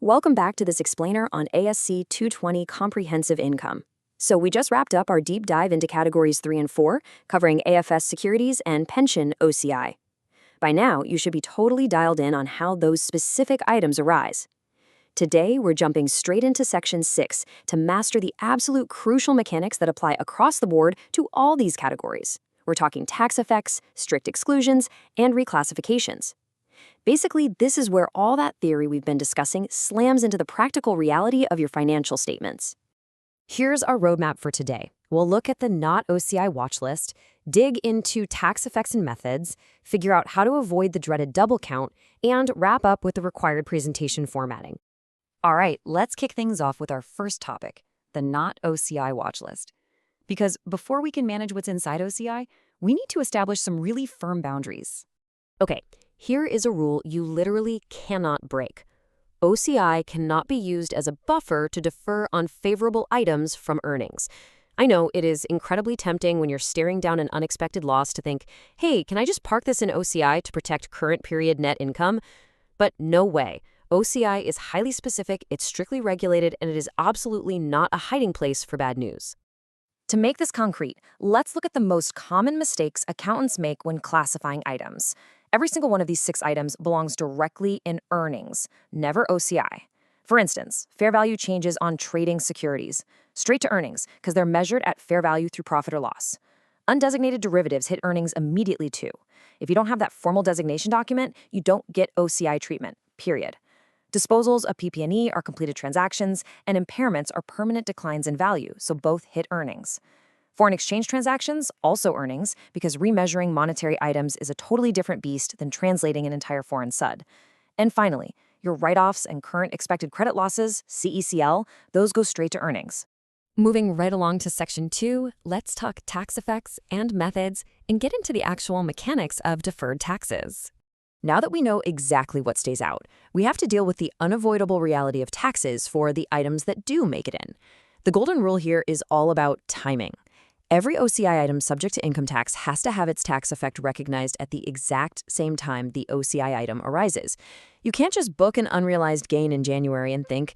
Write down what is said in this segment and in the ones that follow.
Welcome back to this explainer on ASC 220 Comprehensive Income. So we just wrapped up our deep dive into categories 3 and 4, covering AFS securities and pension OCI. By now, you should be totally dialed in on how those specific items arise. Today, we're jumping straight into Section 6 to master the absolute crucial mechanics that apply across the board to all these categories. We're talking tax effects, strict exclusions, and reclassifications. Basically, this is where all that theory we've been discussing slams into the practical reality of your financial statements. Here's our roadmap for today. We'll look at the not OCI watch list, dig into tax effects and methods, figure out how to avoid the dreaded double count, and wrap up with the required presentation formatting. All right, let's kick things off with our first topic, the not OCI watch list. Because before we can manage what's inside OCI, we need to establish some really firm boundaries. Okay, here is a rule you literally cannot break. OCI cannot be used as a buffer to defer unfavorable items from earnings. I know it is incredibly tempting when you're staring down an unexpected loss to think, hey, can I just park this in OCI to protect current period net income? But no way. OCI is highly specific, it's strictly regulated, and it is absolutely not a hiding place for bad news. To make this concrete, let's look at the most common mistakes accountants make when classifying items. Every single one of these 6 items belongs directly in earnings, never OCI. For instance, fair value changes on trading securities, straight to earnings because they're measured at fair value through profit or loss. Undesignated derivatives hit earnings immediately too. If you don't have that formal designation document, you don't get OCI treatment, period. Disposals of PP&E are completed transactions, and impairments are permanent declines in value, so both hit earnings. Foreign exchange transactions, also earnings, because remeasuring monetary items is a totally different beast than translating an entire foreign SUD. And finally, your write-offs and current expected credit losses, CECL, those go straight to earnings. Moving right along to Section 2, let's talk tax effects and methods and get into the actual mechanics of deferred taxes. Now that we know exactly what stays out, we have to deal with the unavoidable reality of taxes for the items that do make it in. The golden rule here is all about timing. Every OCI item subject to income tax has to have its tax effect recognized at the exact same time the OCI item arises. You can't just book an unrealized gain in January and think,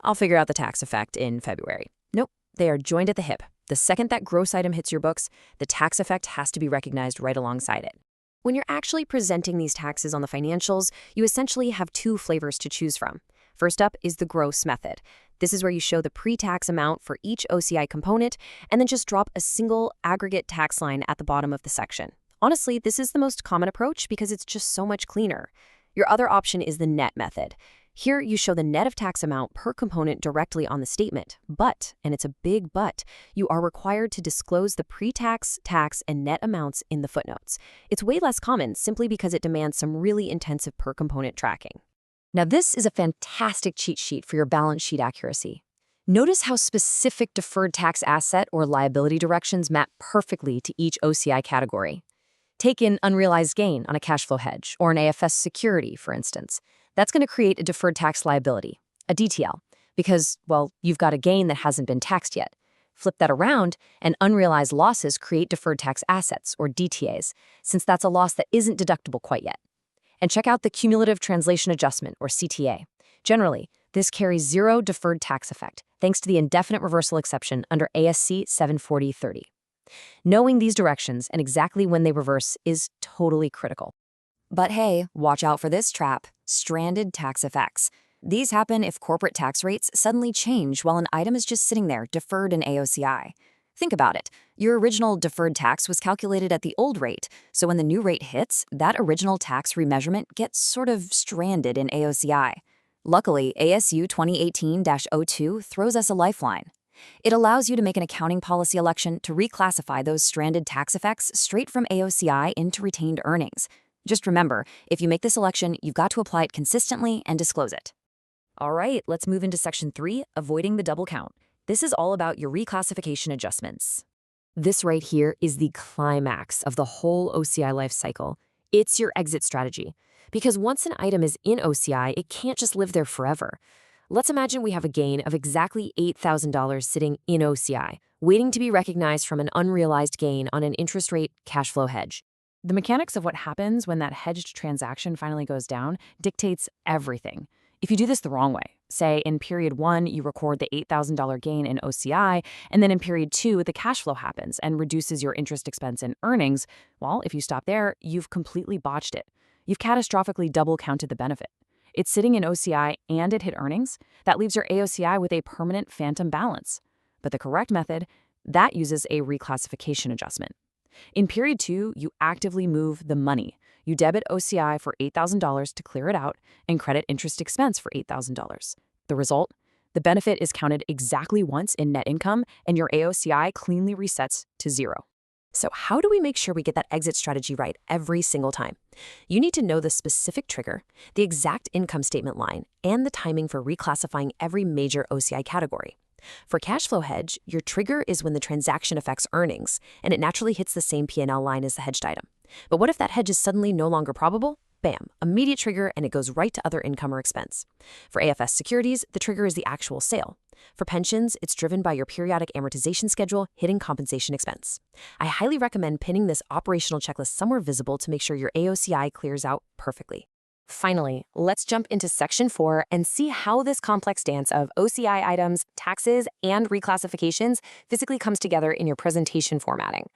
I'll figure out the tax effect in February. Nope, they are joined at the hip. The second that gross item hits your books, the tax effect has to be recognized right alongside it. When you're actually presenting these taxes on the financials, you essentially have 2 flavors to choose from. First up is the gross method. This is where you show the pre-tax amount for each OCI component and then just drop a single aggregate tax line at the bottom of the section. Honestly, this is the most common approach because it's just so much cleaner. Your other option is the net method. Here, you show the net of tax amount per component directly on the statement. But, and it's a big but, you are required to disclose the pre-tax, tax, and net amounts in the footnotes. It's way less common simply because it demands some really intensive per component tracking. Now, this is a fantastic cheat sheet for your balance sheet accuracy. Notice how specific deferred tax asset or liability directions map perfectly to each OCI category. Take an unrealized gain on a cash flow hedge or an AFS security, for instance. That's going to create a deferred tax liability, a DTL, because, well, you've got a gain that hasn't been taxed yet. Flip that around, and unrealized losses create deferred tax assets, or DTAs, since that's a loss that isn't deductible quite yet. And check out the cumulative translation adjustment, or CTA. Generally, this carries 0 deferred tax effect, thanks to the indefinite reversal exception under ASC 740-30. Knowing these directions and exactly when they reverse is totally critical. But hey, watch out for this trap, stranded tax effects. These happen if corporate tax rates suddenly change while an item is just sitting there deferred in AOCI. Think about it. Your original deferred tax was calculated at the old rate, so when the new rate hits, that original tax remeasurement gets sort of stranded in AOCI. Luckily, ASU 2018-02 throws us a lifeline. It allows you to make an accounting policy election to reclassify those stranded tax effects straight from AOCI into retained earnings. Just remember, if you make this election, you've got to apply it consistently and disclose it. All right, let's move into Section 3, avoiding the double count. This is all about your reclassification adjustments. This right here is the climax of the whole OCI life cycle. It's your exit strategy. Because once an item is in OCI, it can't just live there forever. Let's imagine we have a gain of exactly $8,000 sitting in OCI, waiting to be recognized from an unrealized gain on an interest rate cash flow hedge. The mechanics of what happens when that hedged transaction finally goes down dictates everything. If you do this the wrong way, say in period 1, you record the $8,000 gain in OCI, and then in period 2, the cash flow happens and reduces your interest expense and earnings, well, if you stop there, you've completely botched it. You've catastrophically double counted the benefit. It's sitting in OCI and it hit earnings. That leaves your AOCI with a permanent phantom balance. But the correct method, that uses a reclassification adjustment. In period 2, you actively move the money. You debit OCI for $8,000 to clear it out and credit interest expense for $8,000. The result? The benefit is counted exactly once in net income and your AOCI cleanly resets to 0. So how do we make sure we get that exit strategy right every single time? You need to know the specific trigger, the exact income statement line, and the timing for reclassifying every major OCI category. For cash flow hedge, your trigger is when the transaction affects earnings, and it naturally hits the same P&L line as the hedged item. But what if that hedge is suddenly no longer probable? Bam, immediate trigger, and it goes right to other income or expense. For AFS securities, the trigger is the actual sale. For pensions, it's driven by your periodic amortization schedule hitting compensation expense. I highly recommend pinning this operational checklist somewhere visible to make sure your AOCI clears out perfectly. Finally, let's jump into Section 4 and see how this complex dance of OCI items, taxes, and reclassifications physically comes together in your presentation formatting.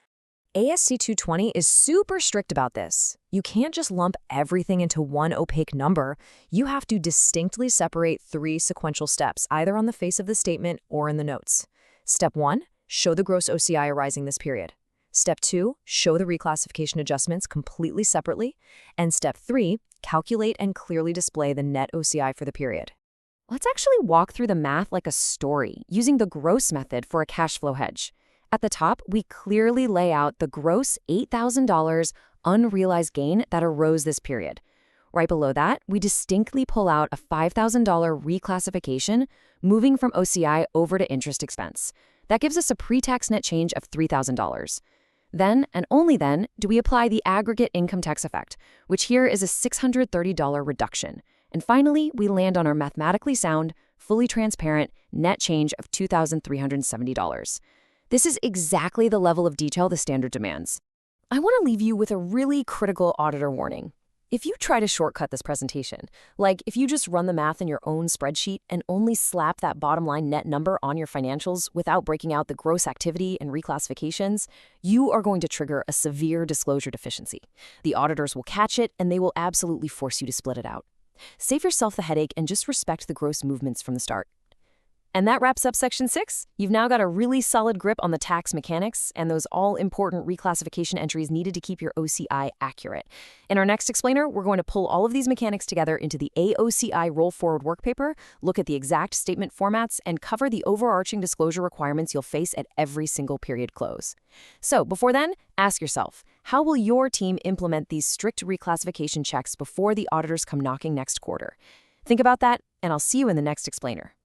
ASC 220 is super strict about this. You can't just lump everything into one opaque number. You have to distinctly separate 3 sequential steps, either on the face of the statement or in the notes. Step 1, show the gross OCI arising this period. Step 2, show the reclassification adjustments completely separately. And Step 3, calculate and clearly display the net OCI for the period. Let's actually walk through the math like a story, using the gross method for a cash flow hedge. At the top, we clearly lay out the gross $8,000 unrealized gain that arose this period. Right below that, we distinctly pull out a $5,000 reclassification, moving from OCI over to interest expense. That gives us a pre-tax net change of $3,000. Then, and only then, do we apply the aggregate income tax effect, which here is a $630 reduction. And finally, we land on our mathematically sound, fully transparent net change of $2,370. This is exactly the level of detail the standard demands. I want to leave you with a really critical auditor warning. If you try to shortcut this presentation, like if you just run the math in your own spreadsheet and only slap that bottom line net number on your financials without breaking out the gross activity and reclassifications, you are going to trigger a severe disclosure deficiency. The auditors will catch it and they will absolutely force you to split it out. Save yourself the headache and just respect the gross movements from the start. And that wraps up Section 6. You've now got a really solid grip on the tax mechanics and those all-important reclassification entries needed to keep your OCI accurate. In our next explainer, we're going to pull all of these mechanics together into the AOCI roll-forward work paper, look at the exact statement formats, and cover the overarching disclosure requirements you'll face at every single period close. So before then, ask yourself, how will your team implement these strict reclassification checks before the auditors come knocking next quarter? Think about that, and I'll see you in the next explainer.